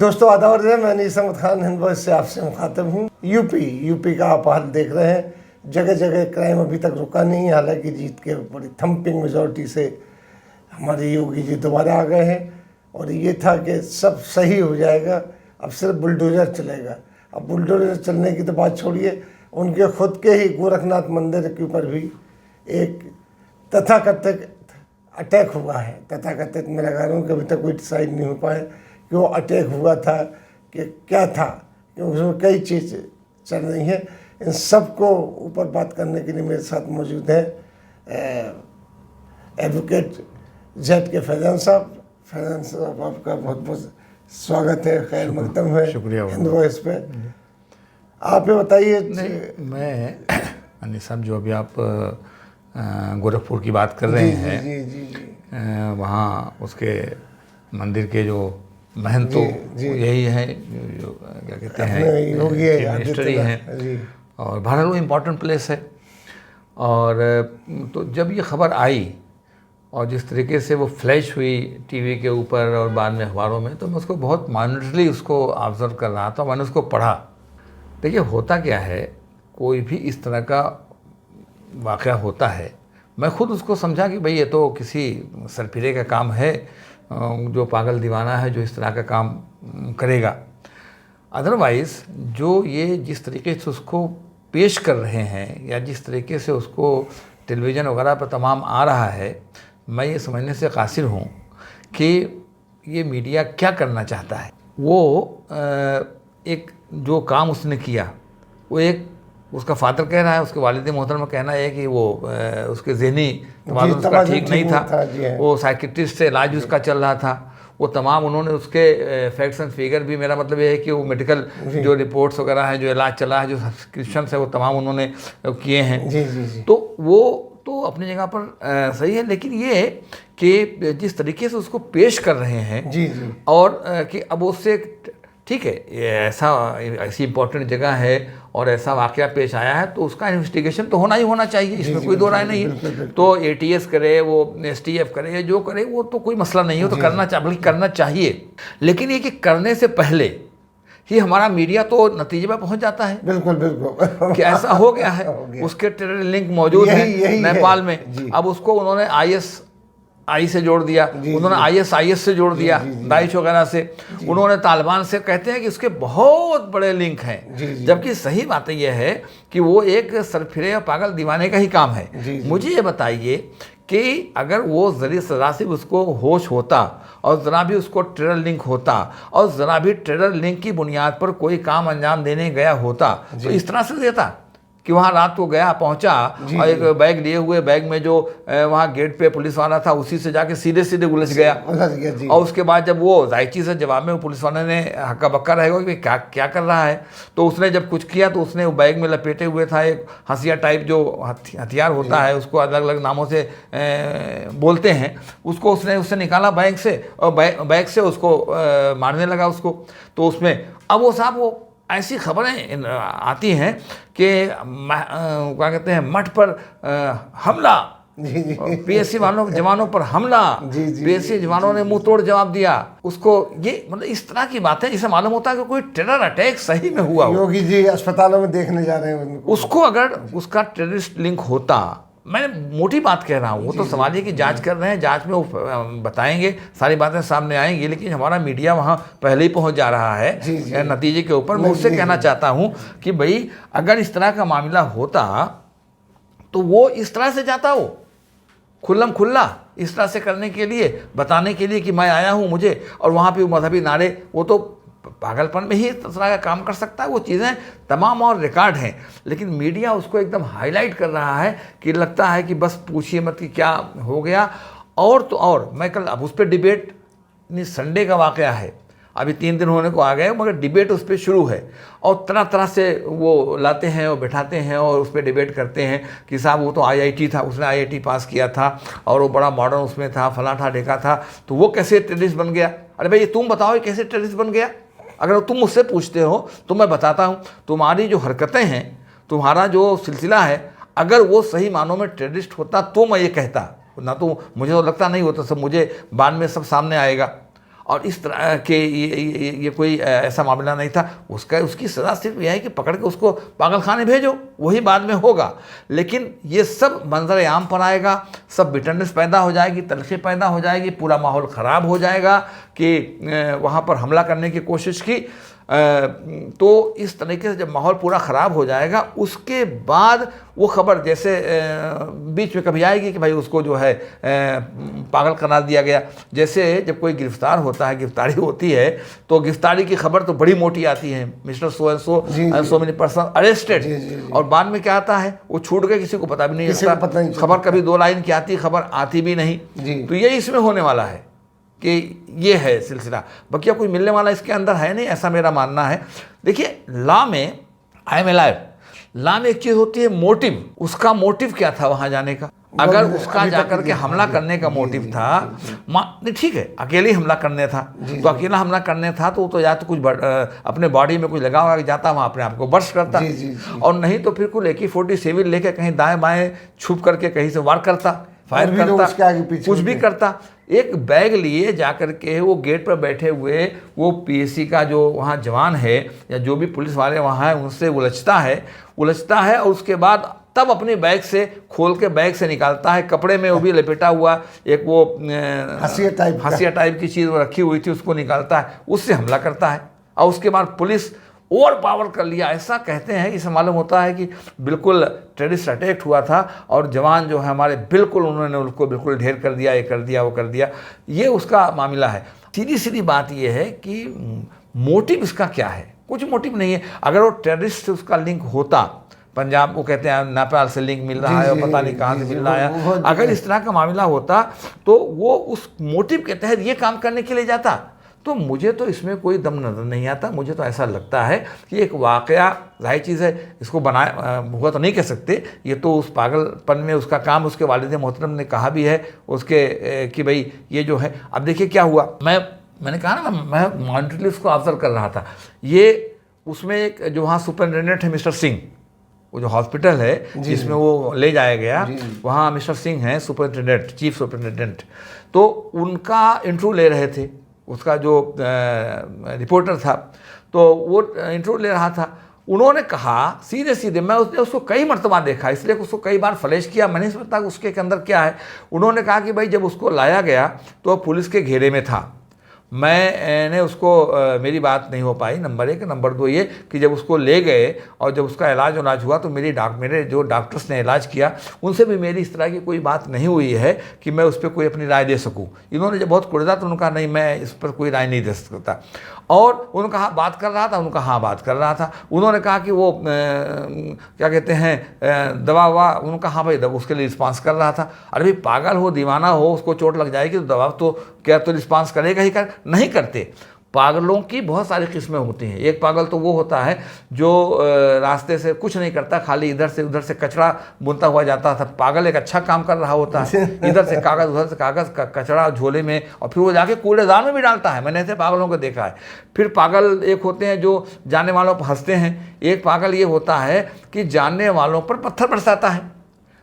दोस्तों आदाब है, मैं नीस अहमद खान हिंद वॉइस से आपसे मुखातब हूँ। यूपी का आप हाल देख रहे हैं। जगह जगह क्राइम अभी तक रुका नहीं है, हालांकि जीत के बड़ी थम्पिंग मेजॉरिटी से हमारे योगी जी दोबारा आ गए हैं और ये था कि सब सही हो जाएगा, अब सिर्फ बुलडोजर चलेगा। अब बुलडोजर चलने की तो बात छोड़िए, उनके खुद के ही गोरखनाथ मंदिर के ऊपर भी एक तथाकथित अटैक हुआ है। तथाकथित मैं लगा रहा हूँ कि अभी तक कोई डिसाइड नहीं हो पाए कि वो अटैक हुआ था कि क्या था, क्योंकि उसमें कई चीज़ चल रही हैं। इन सब को ऊपर बात करने के लिए मेरे साथ मौजूद हैं एडवोकेट जेड के फैजान साहब। फैजान साहब, आपका बहुत बहुत स्वागत है, खैर मकदम है शुक्रिया हिंद वॉइस पे। आप ये बताइए। मैं अनिल साहब, जो अभी आप गोरखपुर की बात कर रहे हैं, जी। वहाँ उसके मंदिर के जो महंत तो यही है जो क्या कहते हैं चीफ मिनिस्टर ही हैं, और बहरहाल वो इम्पोर्टेंट प्लेस है। और तो जब ये खबर आई और जिस तरीके से वो फ्लैश हुई टीवी के ऊपर और बाद में अखबारों में, तो मैं उसको बहुत माइन्यूटली उसको ऑब्जर्व कर रहा था। मैंने उसको पढ़ा। देखिए, होता क्या है, कोई भी इस तरह का वाक़या होता है, मैं खुद उसको समझा कि भाई ये तो किसी सरफिरे का काम है, जो पागल दीवाना है जो इस तरह का काम करेगा। अदरवाइज़ जो ये जिस तरीके से उसको पेश कर रहे हैं या जिस तरीके से उसको टेलीविज़न वगैरह पर तमाम आ रहा है, मैं ये समझने से कासिर हूँ कि ये मीडिया क्या करना चाहता है। वो एक जो काम उसने किया, वो एक उसका फादर कह रहा है, उसके वालिद मोहतरमा कहना है कि वो उसके ज़हनी तवाज़ुन उसका ठीक नहीं था, वो साइकिट्रिस्ट से इलाज उसका चल रहा था। वो तमाम उन्होंने उसके फैक्ट्स एंड फिगर भी, मेरा मतलब ये है कि वो मेडिकल जो रिपोर्ट्स वगैरह हैं, जो इलाज चला है, जो सब्सक्रिप्शन है, वो तमाम उन्होंने किए हैं। तो वो तो अपनी जगह पर सही है, लेकिन ये कि जिस तरीके से उसको पेश कर रहे हैं और कि अब उससे ठीक है, ये ऐसी इम्पोर्टेंट जगह है और ऐसा वाक़या पेश आया है, तो उसका इन्वेस्टिगेशन तो होना ही होना चाहिए, इसमें कोई दो राय नहीं है। तो ATS करे, वो STF करे, जो करे, वो तो कोई मसला नहीं है, तो करना चाहिए। लेकिन ये कि करने से पहले ही हमारा मीडिया तो नतीजे पर पहुंच जाता है। बिल्कुल कि ऐसा हो गया है, उसके टेरर लिंक मौजूद है नेपाल में। अब उसको उन्होंने ISI से जोड़ दिया, उन्होंने ISIS से जोड़ दिया, दाइश वगैरह से, उन्होंने तालिबान से, कहते हैं कि उसके बहुत बड़े लिंक हैं। जबकि सही बात यह है कि वो एक सरफिरे पागल दीवाने का ही काम है। मुझे ये बताइए कि अगर वो ज़रा से उसको होश होता और ज़रा भी उसको टेरर लिंक होता और ज़रा भी टेरर लिंक की बुनियाद पर कोई काम अंजाम देने गया होता, तो इस तरह से देता कि वहाँ रात को गया, पहुँचा और एक बैग लिए हुए, बैग में जो वहाँ गेट पे पुलिस वाला था, उसी से जाके सीधे उलझ गया। और उसके बाद जब वो जायची से जवाब में वो पुलिस वाले ने हक्का बक्का रहेगा कि क्या कर रहा है, तो उसने जब कुछ किया तो उसने बैग में लपेटे हुए था एक हंसिया टाइप जो हथियार होता है, उसको अलग अलग नामों से बोलते हैं, उसको उससे निकाला बैग से और बैग से उसको मारने लगा उसको। तो उसमें अब वो साहब, वो ऐसी खबरें आती हैं कि क्या कहते हैं, मठ पर हमला, PSC जवानों पर हमला, PSC जवानों ने मुंह तोड़ जवाब दिया उसको। ये मतलब इस तरह की बातें, इसे मालूम होता है कि कोई टेरर अटैक सही में हुआ। योगी जी अस्पतालों में देखने जा रहे हैं उसको, अगर उसका टेररिस्ट लिंक होता, मैं मोटी बात कह रहा हूँ, वो तो सवाल है कि जांच कर रहे हैं, जांच में वो बताएंगे, सारी बातें सामने आएंगी, लेकिन हमारा मीडिया वहाँ पहले ही पहुँच जा रहा है नतीजे के ऊपर। मैं उससे कहना चाहता हूँ कि भाई अगर इस तरह का मामला होता तो वो इस तरह से जाता, वो खुल्लम खुल्ला इस तरह से करने के लिए, बताने के लिए कि मैं आया हूँ मुझे, और वहाँ पे मजहबी नारे, वो तो पागलपन में ही इस तरह का काम कर सकता है। वो चीज़ें तमाम और रिकॉर्ड हैं, लेकिन मीडिया उसको एकदम हाईलाइट कर रहा है कि लगता है कि बस पूछिए मत कि क्या हो गया। और तो और मैं कल, अब उस पर डिबेट, संडे का वाक़या है, अभी 3 दिन होने को आ गए, मगर डिबेट उस पर शुरू है और तरह तरह से वो लाते हैं और बैठाते हैं और उस पर डिबेट करते हैं कि साहब वो तो IIT था, उसने IIT पास किया था और वो बड़ा मॉडर्न उसमें था, फला था ढेका था, तो वो कैसे टेररिस्ट बन गया। अरे भाई, तुम बताओ ये कैसे टेररिस्ट बन गया। अगर तुम मुझसे पूछते हो तो मैं बताता हूँ, तुम्हारी जो हरकतें हैं, तुम्हारा जो सिलसिला है, अगर वो सही मानों में टेररिस्ट होता तो मैं ये कहता, ना तो मुझे तो लगता नहीं होता, सब मुझे बाद में सब सामने आएगा। और इस तरह के ये कोई ऐसा मामला नहीं था। उसकी सज़ा सिर्फ यह है कि पकड़ के उसको पागलखाने भेजो, वही बाद में होगा। लेकिन ये सब मंजर आम पर आएगा, सब बिटरनेस पैदा हो जाएगी, तलखी पैदा हो जाएगी, पूरा माहौल ख़राब हो जाएगा कि वहाँ पर हमला करने की कोशिश की। तो इस तरीके से जब माहौल पूरा ख़राब हो जाएगा, उसके बाद वो खबर जैसे बीच में कभी आएगी कि भाई उसको जो है पागल करार दिया गया। जैसे जब कोई गिरफ्तार होता है, गिरफ्तारी होती है, तो गिरफ्तारी की खबर तो बड़ी मोटी आती है, mister so and so many person arrested, और बाद में क्या आता है, वो छूट गए, किसी को पता भी नहीं चलता, खबर कभी 2 लाइन की आती, खबर आती भी नहीं। तो ये इसमें होने वाला है कि ये है सिलसिला, बाकी कोई मिलने वाला इसके अंदर है नहीं, ऐसा मेरा मानना है। देखिए, लॉ में आई एम अलाइव, लॉ में एक चीज़ होती है मोटिव, उसका मोटिव क्या था वहाँ जाने का। अगर उसका जाकर के हमला करने का मोटिव था, नहीं ठीक है, अकेले हमला करने था, तो अकेला हमला करने था तो या तो कुछ अपने बॉडी में कुछ लगा हुआ जाता, वहाँ अपने आप को बर्स्ट करता, और नहीं तो फिर कुछ AK-47 लेके कहीं दाएं बाएं छुप करके कहीं से वार करता, फायर करता, कुछ भी करता। एक बैग लिए जाकर के वो गेट पर बैठे हुए वो PSC का जो वहाँ जवान है या जो भी पुलिस वाले वहाँ हैं उनसे उलझता है, और उसके बाद तब अपने बैग से खोल के बैग से निकालता है, कपड़े में वो भी लपेटा हुआ एक वो हंसिया टाइप की चीज़ वो रखी हुई थी, उसको निकालता है, उससे हमला करता है। और उसके बाद पुलिस ओवर पावर कर लिया, ऐसा कहते हैं, इसे मालूम होता है कि बिल्कुल टेररिस्ट अटैक हुआ था और जवान जो है हमारे बिल्कुल उन्होंने उसको बिल्कुल ढेर कर दिया, ये कर दिया, वो कर दिया। ये उसका मामला है। सीधी बात ये है कि मोटिव इसका क्या है, कुछ मोटिव नहीं है। अगर वो टेररिस्ट से उसका लिंक होता, पंजाब को कहते हैं नेपाल से लिंक मिल रहा है और पता नहीं कहाँ से मिल रहा है, अगर इस तरह का मामला होता तो वो उस मोटिव के तहत ये काम करने के लिए जाता। तो मुझे तो इसमें कोई दम नज़र नहीं आता। मुझे तो ऐसा लगता है कि एक वाकया जाहिर चीज़ है, इसको बनाया हुआ तो नहीं कह सकते, ये तो उस पागलपन में उसका काम, उसके वालिद मोहतरम ने कहा भी है उसके कि भाई ये जो है। अब देखिए क्या हुआ, मैंने कहा ना, मैं मॉनिटरली उसको ऑब्जर्व कर रहा था। ये उसमें एक जो वहाँ सुपरिटेंडेंट है मिस्टर सिंह, वो जो हॉस्पिटल है जिसमें वो ले जाया गया, वहाँ मिस्टर सिंह हैं सुपरिटेंडेंट, चीफ सुपरिटेंडेंट। तो उनका इंटरव्यू ले रहे थे, उसका जो रिपोर्टर था, तो वो इंटरव्यू ले रहा था। उन्होंने कहा सीधे, मैं उसको कई मरतबा देखा, इसलिए उसको कई बार फ्लैश किया, मैं नहीं समझता उसके अंदर क्या है। उन्होंने कहा कि भाई जब उसको लाया गया तो पुलिस के घेरे में था, मैंने उसको मेरी बात नहीं हो पाई, नंबर 1। नंबर 2 ये कि जब उसको ले गए और जब उसका इलाज हुआ तो मेरे जो डॉक्टर्स ने इलाज किया उनसे भी मेरी इस तरह की कोई बात नहीं हुई है कि मैं उस पर कोई अपनी राय दे सकूं। इन्होंने जब बहुत कुर्दा तो उन्होंने कहा नहीं, मैं इस पर कोई राय नहीं दे सकता। और उन्होंने कहा बात कर रहा था, उन्होंने कहा हाँ बात कर रहा था। उन्होंने कहा कि वो क्या कहते हैं दवा हुआ, उन्होंने कहा हाँ भाई दवा, उसके लिए रिस्पांस कर रहा था। अरे भाई पागल हो, दीवाना हो, उसको चोट लग जाएगी तो दवा तो क्या तो रिस्पांस करेगा ही, नहीं करते। पागलों की बहुत सारी किस्में होती हैं। एक पागल तो वो होता है जो रास्ते से कुछ नहीं करता, खाली इधर से उधर से कचरा बुनता हुआ जाता था। पागल एक अच्छा काम कर रहा होता है, इधर से कागज़ उधर से कागज़ का कचरा झोले में, और फिर वो जाके कूड़ेदान में भी डालता है। मैंने ऐसे पागलों को देखा है। फिर पागल एक होते हैं जो जानने वालों पर हंसते हैं। एक पागल ये होता है कि जानने वालों पर पत्थर बरसाता है,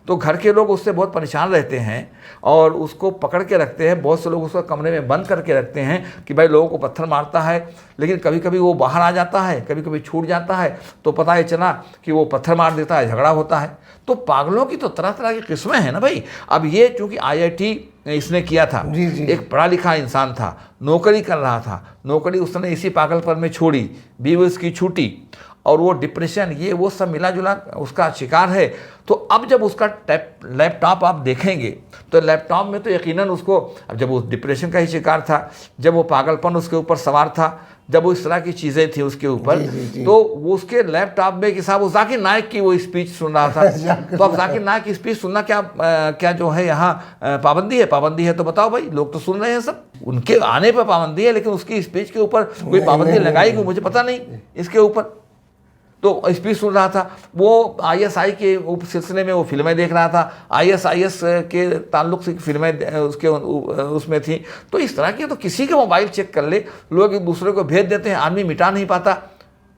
तो घर के लोग उससे बहुत परेशान रहते हैं और उसको पकड़ के रखते हैं। बहुत से लोग उसको कमरे में बंद करके रखते हैं कि भाई लोगों को पत्थर मारता है, लेकिन कभी कभी वो बाहर आ जाता है, कभी कभी छूट जाता है, तो पता ही चला कि वो पत्थर मार देता है, झगड़ा होता है। तो पागलों की तो तरह तरह की किस्में हैं ना भाई। अब ये चूँकि IIT इसने किया था, एक पढ़ा लिखा इंसान था, नौकरी कर रहा था, नौकरी उसने इसी पागलपन में छोड़ी, बीवी उसकी छूटी, और वो डिप्रेशन ये वो सब मिला जुला उसका शिकार है। तो अब जब उसका लैपटॉप आप देखेंगे तो लैपटॉप में तो यकीनन उसको, अब जब वो डिप्रेशन का ही शिकार था, जब वो पागलपन उसके ऊपर सवार था, जब वो इस तरह की चीज़ें थी उसके ऊपर, तो वो उसके लैपटॉप में कि साहब वो जाकिर नाइक की वो स्पीच सुन रहा था। तो अब जाकिर नाइक की स्पीच सुनना क्या जो है यहाँ पाबंदी है? पाबंदी है तो बताओ भाई, लोग तो सुन रहे हैं सब, उनके आने पर पाबंदी है, लेकिन उसकी स्पीच के ऊपर कोई पाबंदी लगाई गई मुझे पता नहीं इसके ऊपर। तो स्पीच सुन रहा था, वो ISI के सिलसिले में वो फिल्में देख रहा था, ISIS के ताल्लुक से फिल्में उसके उसमें थी। तो इस तरह की तो किसी का मोबाइल चेक कर ले, लोग एक दूसरे को भेज देते हैं, आदमी मिटा नहीं पाता।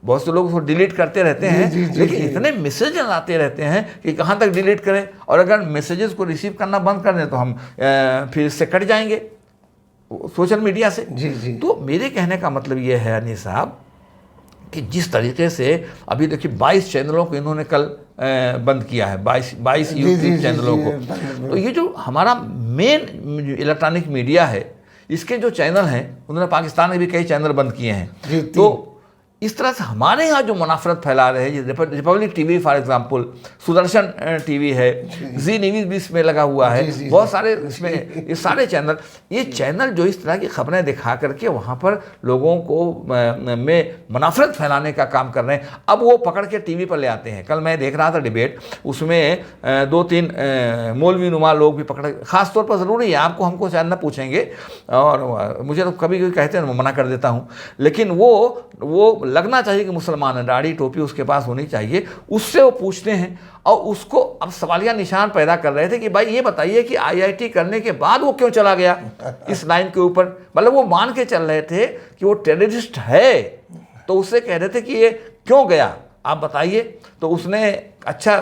बहुत से लोग उसको डिलीट करते रहते हैं, लेकिन इतने मैसेजेस आते रहते हैं कि कहाँ तक डिलीट करें, और अगर मैसेजेस को रिसीव करना बंद कर दें तो हम फिर इससे कट जाएंगे। सोशल मीडिया से। जी जी। तो मेरे कहने का मतलब ये है अनीस साहब कि जिस तरीके से अभी देखिए 22 चैनलों को इन्होंने कल बंद किया है, 22 यूट्यूब चैनलों को। तो ये जो हमारा मेन इलेक्ट्रॉनिक मीडिया है, इसके जो चैनल हैं उन्होंने पाकिस्तान में भी कई चैनल बंद किए हैं। तो इस तरह से हमारे यहाँ जो मुनाफरत फैला रहे हैं, Republic TV for example, Sudarshan TV है, जी न्यूज़ भी इसमें लगा हुआ है, बहुत सारे इसमें ये सारे चैनल, ये चैनल जो इस तरह की खबरें दिखा करके वहाँ पर लोगों को में मुनाफरत फैलाने का काम कर रहे हैं। अब वो पकड़ के टीवी पर ले आते हैं। कल मैं देख रहा था डिबेट, उसमें 2-3 मौलवी नुमा लोग भी पकड़, ख़ास तौर पर ज़रूरी है, आपको हमको शायद न पूछेंगे और मुझे तो कभी कभी कहते हैं मैं मना कर देता हूँ, लेकिन वो लगना चाहिए कि मुसलमान है, दाढ़ी टोपी उसके पास होनी चाहिए, उससे वो पूछते हैं और उसको अब सवालिया निशान पैदा कर रहे थे कि भाई ये बताइए कि आईआईटी करने के बाद वो क्यों चला गया इस लाइन के ऊपर। मतलब वो मान के चल रहे थे कि वो टेररिस्ट है, तो उससे कह रहे थे कि ये क्यों गया आप बताइए। तो उसने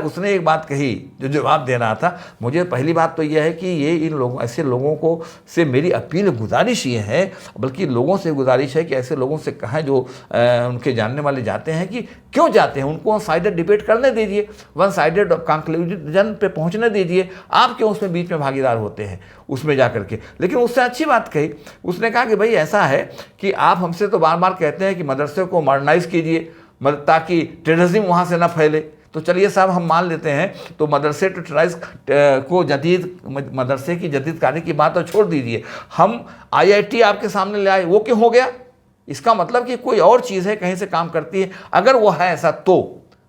उसने एक बात कही जो जवाब दे रहा था। मुझे पहली बात तो यह है कि ये इन लोगों, ऐसे लोगों को से मेरी अपील गुजारिश ये है, बल्कि लोगों से गुजारिश है कि ऐसे लोगों से कहें जो उनके जानने वाले जाते हैं कि क्यों जाते हैं, उनको वन साइडेड डिबेट करने दीजिए, वन साइडेड कंक्लूजन पे पहुंचने दीजिए, आप क्यों उसमें बीच में भागीदार होते हैं उसमें जा करके। लेकिन उससे अच्छी बात कही, उसने कहा कि भाई ऐसा है कि आप हमसे तो बार बार कहते हैं कि मदरसे को मॉडर्नाइज कीजिए ताकि टेररिज्म वहाँ से ना फैले। तो चलिए साहब हम मान लेते हैं, तो मदरसे टेरराइज को मदरसे की जदीदकारी की बात तो छोड़ दीजिए, हम आईआईटी आपके सामने ले आए, वो क्यों हो गया? इसका मतलब कि कोई और चीज़ है, कहीं से काम करती है। अगर वो है ऐसा तो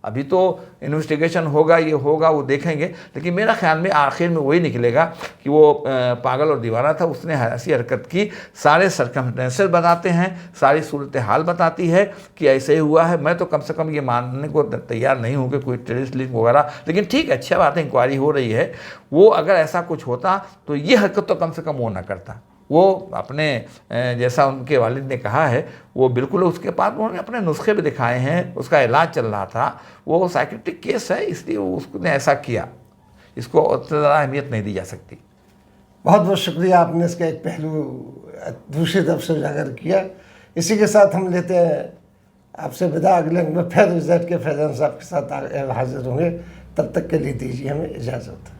अभी तो इन्वेस्टिगेशन होगा, ये होगा, वो देखेंगे, लेकिन मेरा ख्याल में आखिर में वही निकलेगा कि वो पागल और दीवाना था, उसने ऐसी हरकत की। सारे सर्कमस्टेंसेस बताते हैं, सारी सूरत हाल बताती है कि ऐसे ही हुआ है। मैं तो कम से कम ये मानने को तैयार नहीं हूँ कि कोई टेररिस्ट लिंक वगैरह, लेकिन ठीक है, अच्छा बात है, इंक्वायरी हो रही है। वो अगर ऐसा कुछ होता तो ये हरकत तो कम से कम वो ना करता। वो अपने जैसा उनके वालिद ने कहा है, वो बिल्कुल उसके पास उन्होंने अपने नुस्खे भी दिखाए हैं, उसका इलाज चल रहा था, वो साइकेट्रिक केस है, इसलिए उसने ऐसा किया। इसको उतना ज़्यादा अहमियत नहीं दी जा सकती। बहुत बहुत शुक्रिया, आपने इसका एक पहलू दूसरी तरफ से उजागर किया। इसी के साथ हम लेते हैं आपसे विदा। अगले में फिर रिजल्ट के फैजान साहब के साथ हाजिर होंगे। तब तक के लिए दीजिए हमें इजाज़त।